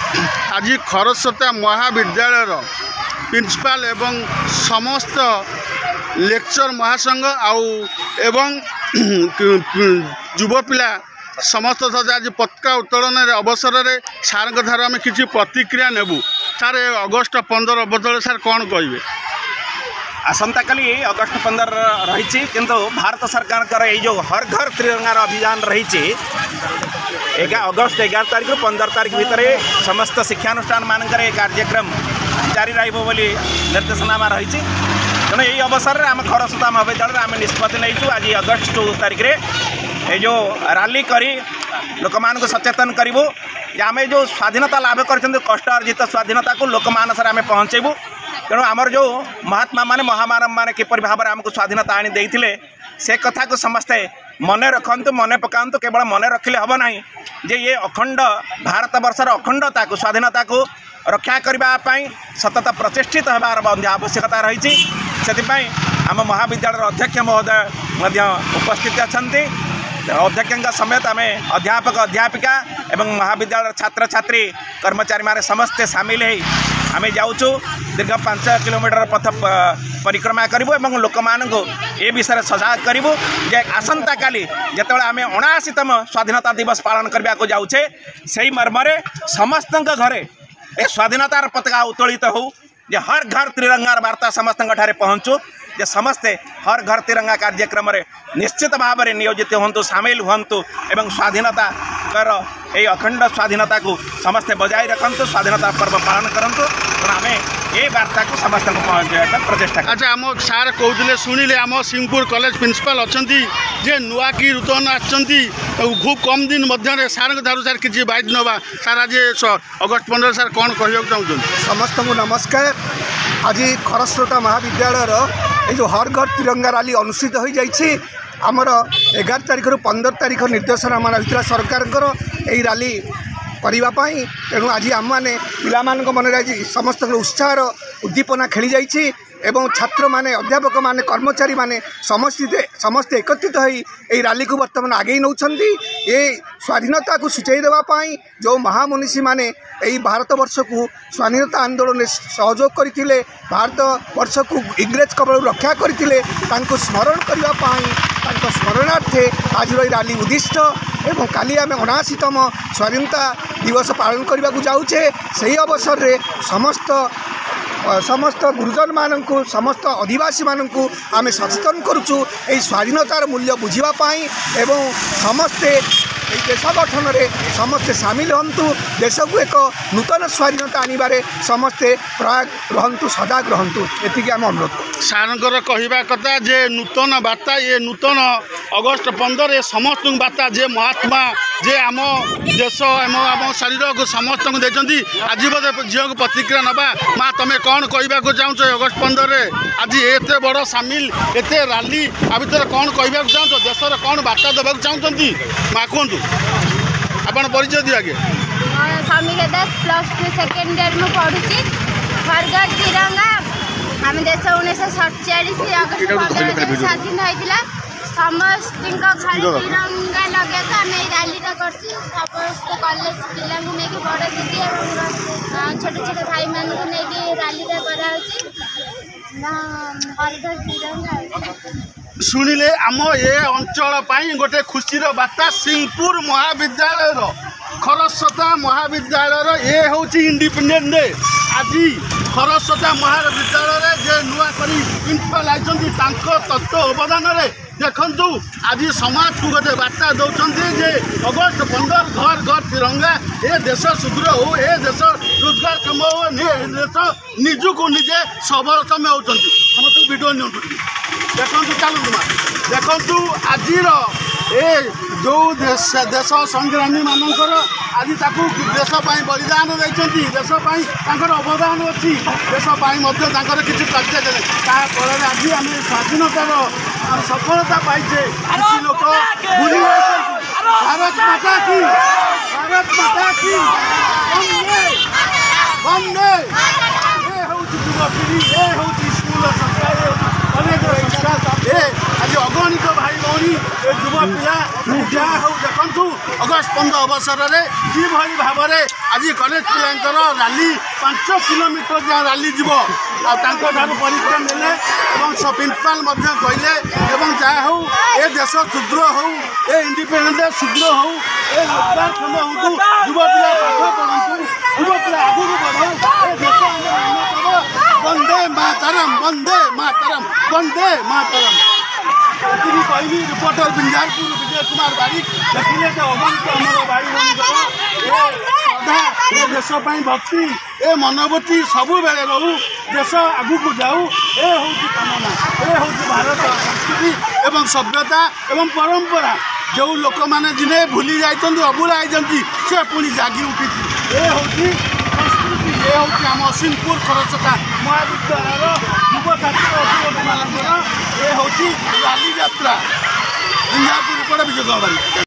आज खरस्रोता महाविद्यालय प्रिंसिपाल एवं समस्त लेक्चर महासंघ एवं युवपिला समस्त आज पताका उत्तोलन अवसर में सार ठार आम कि प्रतिक्रिया नेबू। सार अगस्ट 15 बदल सार कौन कहे? आसंता काली अगस्ट 15 रही किंतु भारत सरकार का जो हर घर तिरंगार अभियान रही अगस्ट 11 तारीख 15 तारीख भितर समस्त शिक्षानुष्ठान मानक कार्यक्रम जारी रही निर्देशनामा रही। तेणु यही अवसर में आम खरस्रोता महाविद्यालय आम निष्पत्ति नहीं आज अगस्ट 2 तारीख ये जो रैली करी लोक मान सचेतन करूँ आम जो स्वाधीनता लाभ कर कष्ट अर्जित स्वाधीनता को लोक मानस आम पहुँचेबू। तेणु आमर जो महात्मा माने महामानव माने किपर भाव में आमको स्वाधीनता आनी देइथिले से कथा को समस्ते मने रखंतु मने पकांतु। केवल मने रखिले हब नहीं जे ये अखंड भारत वर्षर अखंडता को स्वाधीनता को रक्षा करने सतत प्रचेषित होबार आवश्यकता रही। से आम महाविद्यालय अध्यक्ष महोदय उपस्थित अच्छा अध्यक्ष समेत आम अध्यापक अध्यापिका एवं महाविद्यालय छात्र छात्री कर्मचारी माने समस्ते सामिल आम जाऊँ दीर्घ 5 किलोमीटर पथ परिक्रमा करूँ और लोक मानू ए विषय सजग करूँ जे आसंता काली जिते आम 79तम स्वाधीनता दिवस पालन करने को जाऊे से मर्मरे समस्त घरे एक स्वाधीनतार पताका उत्तोलित हो जे हर घर तिरंगार वार्ता समस्त ठारे पहुँचू जे समस्ते हर घर तिरंगा कार्यक्रम रे निश्चित भाव में नियोजित हूँ सामिल हूँ एवं स्वाधीनता कर ये अखंड स्वाधीनता को समस्ते बजाय रखु स्वाधीनता पर्व पालन करूँ। आम ये वार्ता को समस्त पहुँचा प्रचेषा। अच्छा आम सार कहते शुणिले आम सिंहपुर कॉलेज प्रिंसिपाल अच्छा जे नुआ की नूतन आछंती खूब कम दिन मध्य सार ठार सार किसी बाइट नवा सार आज अगस्ट 15 सार कौन कहना चाहते? समस्त को नमस्कार। आज खरस्रोता महाविद्यालय जो हर घर तिरंगा रैली अनुष्ठित हो जाइए आमर 11 तारीख 15 तारीख निर्देशनामा रही सरकार यही रैली करने। तेणु आज आम मैंने पिला मन आज समस्त उत्साह उद्दीपना खेली जाइए एवं छात्र माने अध्यापक माने कर्मचारी माने समस्ते एकत्रित होई एई रैली को वर्तमान आगे नौछंती। ये स्वाधीनता को सूचाई देवाई जो महामनीषी माने एई भारत वर्ष को स्वाधीनता आंदोलन में सहयोग करथिले भारत वर्ष को इंग्रेज कबल रक्षा करथिले तांको स्मरण करने स्मरणार्थे आज रैली उद्दिष्ट एवं काली आम 79तम स्वाधीनता दिवस पालन करने को जाऊे। से अवसर में समस्त गुरुजन मानक समस्त आदिवासी मानक आम सचेतन करुचु यही स्वाधीनतार मूल्य बुझापी एवं समस्ते देश गठन में समस्ते सामिल हूँ देश को एक नूतन स्वाधीनता आनबारे समस्ते प्रयाग रहतु सजग रहतु ये आम अनुरोध। सारंकर कहवा कथा जे नूतन वार्ता ये नूतन अगस्ट 15 ये समस्त वार्ता जे महात्मा जे आम देश आम शरीर को समस्त को देखते आज बोधे झील को प्रतिक्रिया नवा माँ तुम्हें कौन कहवा चाहूच अगस्ट 15 आज एत बड़ सामिल एत रैली आ भर कौन कहवा चाहूँ देशर कौन वार्ता देवा चाहते माँ कहतु आप परिचय दिए आगे? समीर दास +2 सेकेंड ईयर में पढ़ुची हर घर तिरंगा आम देश 1947 अगस्ट 15 स्वाधीन होता समस्त खाली तिरंगा लगे तो आम रैलीटा करते कॉलेज पिला बड़ दीदी और छोटे छोटे भाई मान रैलीटा हर घर तिरंगा। शुणिले आम ये अंचल गोटे खुशी बार्ता सिंहपुर महाविद्यालय खरस्रोता महाविद्यालय ये हूँ इंडिपेंडेंट डे। आज खरस्रोता महाविद्यालय जे नुआ करी प्रिंसिपाल आइछंती तांको तत्व अवदान रे देखंतु आज समाज को गोटे बार्ता दौरान जे अगस्ट 15 घर घर तिरंगा ए देश सुदृढ़ हो ए देश रोजगार कम हो देश निजु को निजे सबल समय होती समस्त वीडियो नि देखु चलू देखु आज ए जो देश संग्रामी मानकर आज देशपाई बलिदान देती देशपाई अवदान अच्छी देशपाई किसी कार्य देते ताफल आज आम स्वाधीनतार सफलता पाइचे किसी लोक भूली भारत माता की वंदे ये हूँ युवपीढ़ी ये हूँ स्कूल आज अगणित भाई भौणी युवा पिला जहाँ हूँ देखु ଅଗଷ୍ଟ 15 ଅବସରରେ କିଭଳି ଭାବରେ ଆଜି କଲେଜ ପିଲାଙ୍କର ରାଲି 5 କିଲୋମିଟର ଯାଏଁ ରାଲି ଯିବ ଆଉ ତାଙ୍କଠାରୁ ପରୀକ୍ଷା ନେଲେ ଏବଂ ପ୍ରିନ୍ସିପାଲ ମଧ୍ୟ କହିଲେ ଏବଂ ଯାହା ହେଉ ଏ ଦେଶ ସୁଦୃଢ଼ ହେଉ ଏ ଇଣ୍ଡିପେଣ୍ଡେଣ୍ଟ ସୁଦୃଢ଼ ହେଉ ଏ ରୋଜଗାର କ୍ଷମ ହୁଅନ୍ତୁ ଯୁବ ପିଲା ପାଠ ପଢ଼ନ୍ତୁ ଯୁବ ପିଲା ଆଗକୁ ବଢ଼ୁ ଏ ଦେଶ ଆମର ଉନ୍ନତ ହେବ ବନ୍ଦେ ମାତରମ୍ ବନ୍ଦେ ମାତରମ୍ ବନ୍ଦେ ମାତରମ୍ ଏତିକି କହିବି ରିପୋର୍ଟର ବିଞ୍ଜାରପୁର ବିଜୟ କୁମାର ବାରିକ ଦେଖିଲେ ଯେ ଅଗଣିତ ଆମର ଭାଇ ଭଉଣୀଙ୍କର ଏ ଶ୍ରଦ୍ଧା ଏ ଦେଶ ପାଇଁ ଭକ୍ତି ଏ ମନୋବୃତ୍ତି ସବୁବେଳେ ରହୁ ଦେଶ ଆଗକୁ ଯାଉ ଏ ହେଉଛି କାମନା ଏ ହେଉଛି ଭାରତ ସଂସ୍କୃତି ଏବଂ ସଭ୍ୟତା ଏବଂ ପରମ୍ପରା ଯେଉଁ ଲୋକମାନେ ଦିନେ ଭୁଲି ଯାଇଛନ୍ତି ଅବୁଲା ହେଇଛନ୍ତି ସେ ପୁଣି ଜାଗି ଉଠିଛି ଏ ହେଉଛି ସଂସ୍କୃତି ଏ ହେଉଛି ଆମ ଅସିନପୁର ଖରସ୍ରୋତା ମହାବିଦ୍ୟାଳୟର ଯୁବଛାତ୍ର ଅଭିଭାବକମାନଙ୍କର ଏ ହେଉଛି ରାଲି ଯାତ୍ରା ବିଞ୍ଜାରପୁର ଉପରେ ବିଜୟ କୁମାର ବାରିକ।